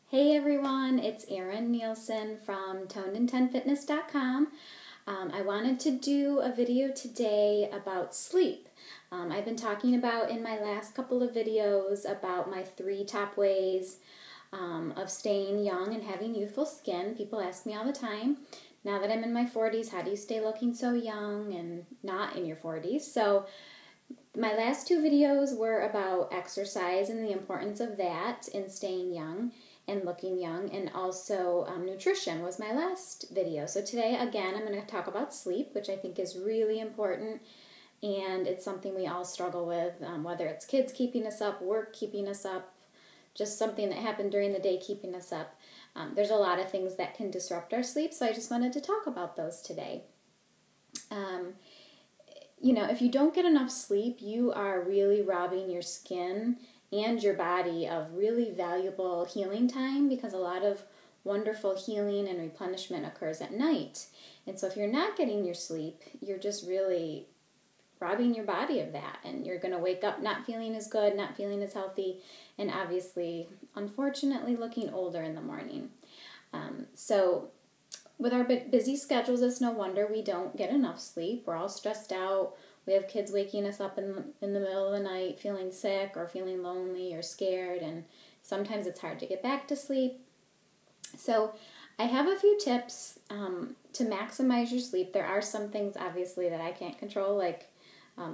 Hey everyone, it's Erin Nielsen from tonedand10fitness.com. I wanted to do a video today about sleep. I've been talking about in my last couple of videos about my 3 top ways of staying young and having youthful skin. People ask me all the time, now that I'm in my 40s, how do you stay looking so young and not in your 40s? So my last 2 videos were about exercise and the importance of that in staying young and looking young, and also nutrition was my last video. So today, again, I'm going to talk about sleep, which I think is really important, and it's something we all struggle with, whether it's kids keeping us up, work keeping us up, just something that happened during the day keeping us up. There's a lot of things that can disrupt our sleep, so I just wanted to talk about those today. If you don't get enough sleep, you are really robbing your skin and your body of really valuable healing time, because a lot of wonderful healing and replenishment occurs at night. And so if you're not getting your sleep, you're just really robbing your body of that, and you're going to wake up not feeling as good, not feeling as healthy, and obviously, unfortunately, looking older in the morning. So with our busy schedules, it's no wonder we don't get enough sleep. We're all stressed out. We have kids waking us up in the middle of the night feeling sick or feeling lonely or scared, and sometimes it's hard to get back to sleep. So I have a few tips to maximize your sleep. There are some things, obviously, that I can't control, like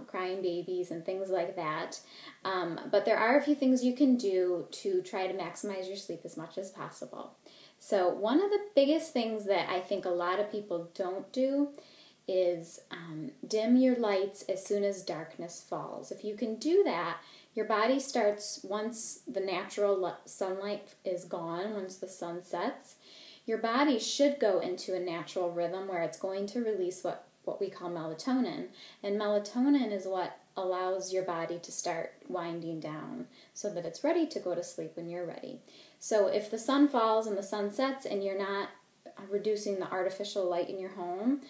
crying babies and things like that. But there are a few things you can do to try to maximize your sleep as much as possible. So one of the biggest things that I think a lot of people don't do is dim your lights as soon as darkness falls. If you can do that, your body starts, once the natural sunlight is gone, once the sun sets, your body should go into a natural rhythm where it's going to release what we call melatonin. And melatonin is what allows your body to start winding down so that it's ready to go to sleep when you're ready. So if the sun falls and the sun sets and you're not reducing the artificial light in your home,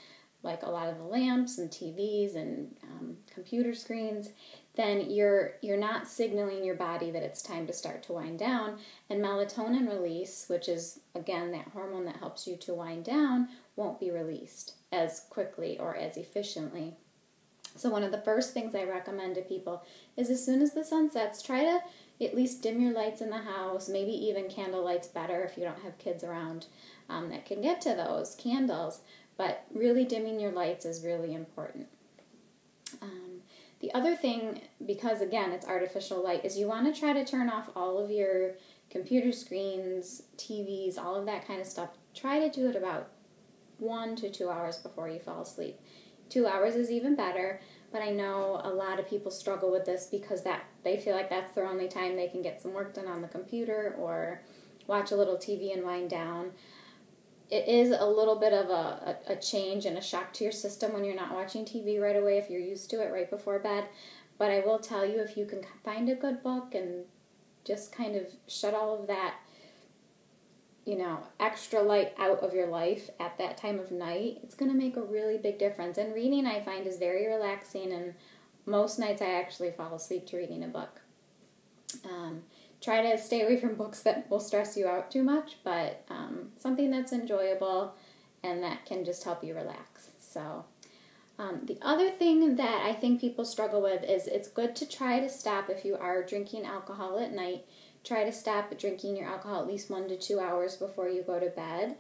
like a lot of the lamps and TVs and computer screens, then you're not signaling your body that it's time to start to wind down. And melatonin release, which is, again, that hormone that helps you to wind down, won't be released as quickly or as efficiently. So one of the first things I recommend to people is, as soon as the sun sets, try to at least dim your lights in the house, maybe even candle lights better if you don't have kids around that can get to those candles. But really dimming your lights is really important. The other thing, because again it's artificial light, is you want to try to turn off all of your computer screens, TVs, all of that kind of stuff. Try to do it about 1 to 2 hours before you fall asleep. 2 hours is even better, but I know a lot of people struggle with this because they feel like that's their only time they can get some work done on the computer or watch a little TV and wind down. It is a little bit of a change and a shock to your system when you're not watching TV right away if you're used to it right before bed. But I will tell you, if you can find a good book and just kind of shut all of that, extra light out of your life at that time of night, it's going to make a really big difference. And reading, I find, is very relaxing, and most nights I actually fall asleep to reading a book. Try to stay away from books that will stress you out too much, but something that's enjoyable and that can just help you relax. So the other thing that I think people struggle with is, it's good to try to stop, if you are drinking alcohol at night, try to stop drinking your alcohol at least 1 to 2 hours before you go to bed.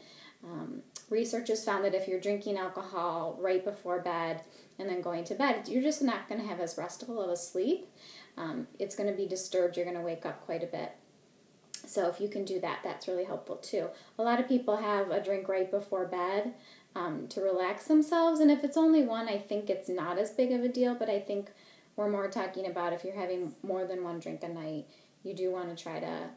Research has found that if you're drinking alcohol right before bed and then going to bed, you're just not going to have as restful of a sleep. It's going to be disturbed. You're going to wake up quite a bit. So if you can do that, that's really helpful too. A lot of people have a drink right before bed to relax themselves, and if it's only one, I think it's not as big of a deal, but I think we're more talking about if you're having more than one drink a night, you do want to try to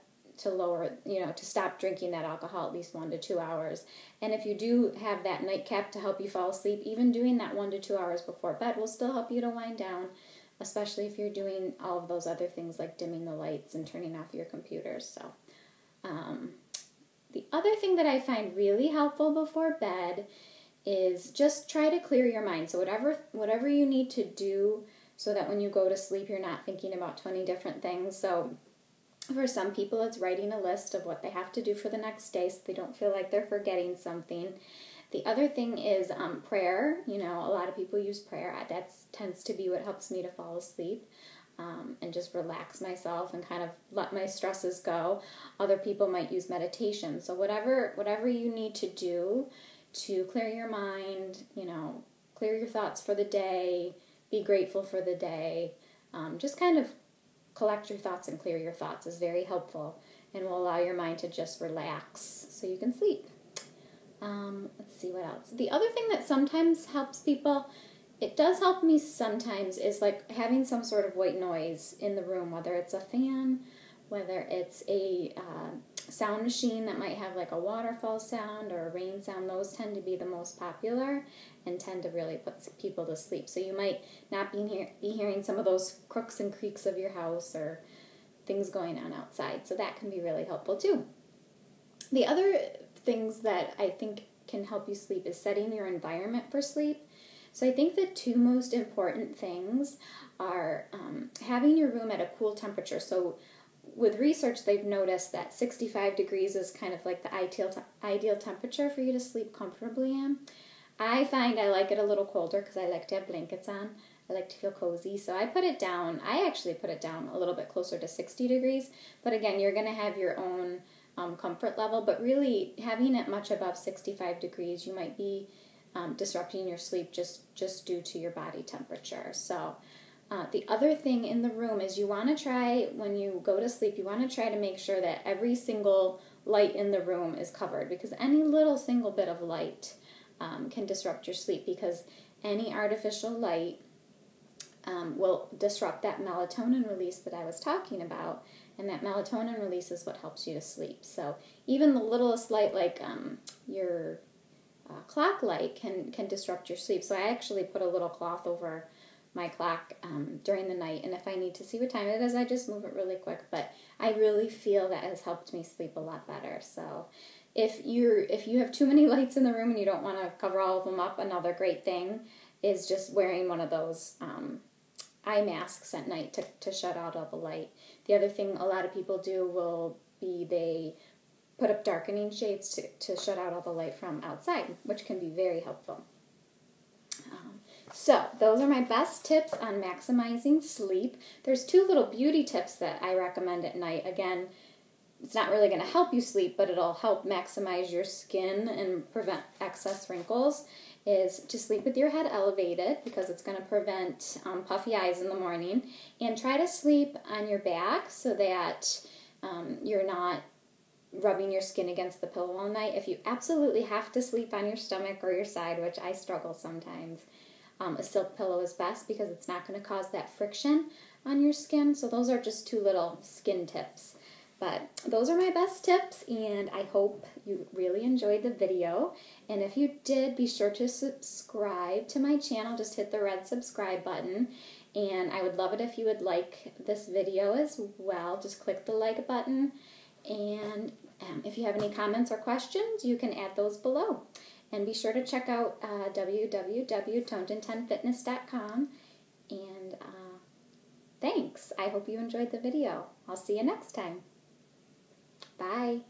lower, to stop drinking that alcohol at least 1 to 2 hours. And if you do have that nightcap to help you fall asleep, even doing that 1 to 2 hours before bed will still help you to wind down, especially if you're doing all of those other things like dimming the lights and turning off your computers. So the other thing that I find really helpful before bed is just try to clear your mind. So whatever you need to do so that when you go to sleep you're not thinking about 20 different things. So For some people, it's writing a list of what they have to do for the next day so they don't feel like they're forgetting something. The other thing is prayer. You know, a lot of people use prayer. That tends to be what helps me to fall asleep and just relax myself and kind of let my stresses go. Other people might use meditation. So whatever you need to do to clear your mind, you know, clear your thoughts for the day, be grateful for the day, just kind of collect your thoughts and clear your thoughts is very helpful and will allow your mind to just relax so you can sleep. Let's see what else. The other thing that sometimes helps people, it does help me sometimes, is like having some sort of white noise in the room, whether it's a fan, whether it's a sound machine that might have like a waterfall sound or a rain sound. Those tend to be the most popular and tend to really put people to sleep. So you might not be hearing some of those crooks and creaks of your house or things going on outside. So that can be really helpful too. The other things that I think can help you sleep is setting your environment for sleep. So I think the two most important things are having your room at a cool temperature. So with research, they've noticed that 65 degrees is kind of like the ideal temperature for you to sleep comfortably in. I find I like it a little colder because I like to have blankets on. I like to feel cozy. So I actually put it down a little bit closer to 60 degrees. But again, you're going to have your own comfort level. But really, having it much above 65 degrees, you might be disrupting your sleep just due to your body temperature. So the other thing in the room is you want to try, when you go to sleep, you want to try to make sure that every single light in the room is covered, because any little single bit of light can disrupt your sleep, because any artificial light will disrupt that melatonin release that I was talking about, and that melatonin release is what helps you to sleep. So even the littlest light, like your clock light, can disrupt your sleep. So I actually put a little cloth over my clock during the night, and if I need to see what time it is, I just move it really quick. But I really feel that has helped me sleep a lot better. So if you have too many lights in the room and you don't want to cover all of them up, another great thing is just wearing one of those eye masks at night to shut out all the light. The other thing a lot of people do will be they put up darkening shades to shut out all the light from outside, which can be very helpful. So those are my best tips on maximizing sleep. There's two little beauty tips that I recommend at night. Again, it's not really going to help you sleep, but it'll help maximize your skin and prevent excess wrinkles, is to sleep with your head elevated, because it's going to prevent puffy eyes in the morning. And try to sleep on your back so that you're not rubbing your skin against the pillow all night. If you absolutely have to sleep on your stomach or your side, which I struggle sometimes, a silk pillow is best because it's not going to cause that friction on your skin. So those are just two little skin tips. But those are my best tips, and I hope you really enjoyed the video. And if you did, be sure to subscribe to my channel. Just hit the red subscribe button. And I would love it if you would like this video as well. Just click the like button. And if you have any comments or questions, you can add those below. And be sure to check out www.toned10fitness.com. And thanks. I hope you enjoyed the video. I'll see you next time. Bye.